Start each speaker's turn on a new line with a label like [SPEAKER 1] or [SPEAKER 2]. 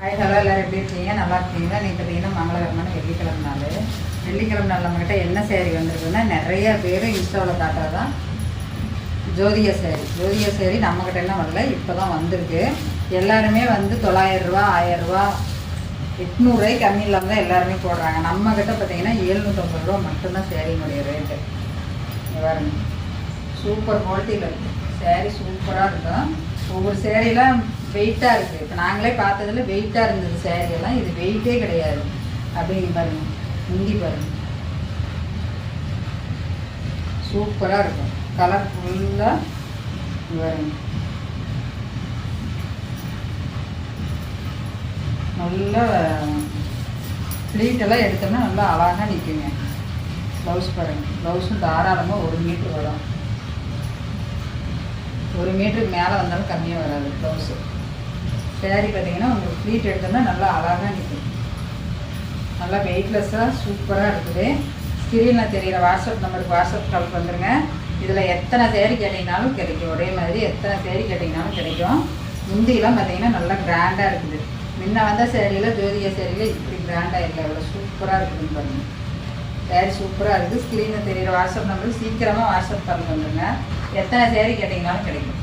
[SPEAKER 1] Hello எல்லோரும் எப்படி இருக்கீங்க? நல்லா இருக்கீங்களா? நீங்கள் பார்த்தீங்கன்னா மங்களகரமான வெள்ளிக்கிழமை நாள் நம்மக்கிட்ட என்ன சேரீ வந்திருக்குன்னா நிறைய பேர் இன்ஸ்டாவில் காட்டுறதான் ஜோதிகா சேரீ நம்மக்கிட்ட எல்லாம் வரல, இப்போ தான் வந்திருக்கு. எல்லாருமே வந்து 900 ரூபா 1000 ரூபா 800 ரூபாய்க்கு கம்மி இல்லாமல் தான் எல்லாருமே போடுறாங்க. நம்மக்கிட்ட பார்த்தீங்கன்னா 750 ரூபா மட்டும்தான் சேரீனுடைய ரேட்டு. பாருங்க, சூப்பர் குவாலிட்டியில் இருக்குது சேரீ, சூப்பராக இருக்கும். ஒவ்வொரு சேரீலாம் வெயிட்டாக இருக்குது. இப்போ நாங்களே பார்த்ததுல வெயிட்டாக இருந்தது சேரீயெல்லாம், இது வெயிட்டே கிடையாது. அப்படிங்க பாருங்கள், முந்தி பாருங்கள், சூப்பராக இருக்கும். கலர் ஃபுல்லாக பாருங்க, நல்லா ஃப்ளீட்டெல்லாம் எடுத்தோம்னா நல்லா அழகாக நிற்குங்க. ப்ளவுஸ் பாருங்கள், ப்ளவுஸும் தாராளமாக 1 மீட்ரு வரும். 1 மீட்டருக்கு மேலே வந்தாலும் கம்மியாக வராது ப்ளவுஸு. சேரீ பார்த்தீங்கன்னா உங்களுக்கு ஃப்ளீட் எடுத்தோம்னா நல்லா அழகாக நிற்கும். நல்லா வெயிட்லெஸ்ஸாக சூப்பராக இருக்குது. ஸ்க்ரீனில் தெரிகிற வாட்ஸ்அப் நம்பருக்கு வாட்ஸ்அப் கால் வந்துடுங்க. இதில் எத்தனை சேரீ கேட்டிங்கனாலும் கிடைக்கும். ஒரே மாதிரி எத்தனை சேரீ கேட்டிங்கனாலும் கிடைக்கும். முந்தியெல்லாம் பார்த்தீங்கன்னா நல்லா கிராண்டாக இருக்குது. முன்ன வந்த சேரீயில் ஜோதிகா சேரீயில் இப்படி கிராண்டாக இல்லை, இவ்வளோ சூப்பராக இருக்குதுன்னு பாருங்கள். சேரீ சூப்பராக இருக்குது. ஸ்க்ரீனில் தெரிகிற வாட்ஸ்அப் நம்பருக்கு சீக்கிரமாக வாட்ஸ்அப் கால் வந்துடுங்க. எத்தனை சேரீ கேட்டிங்கனாலும் கிடைக்கும்.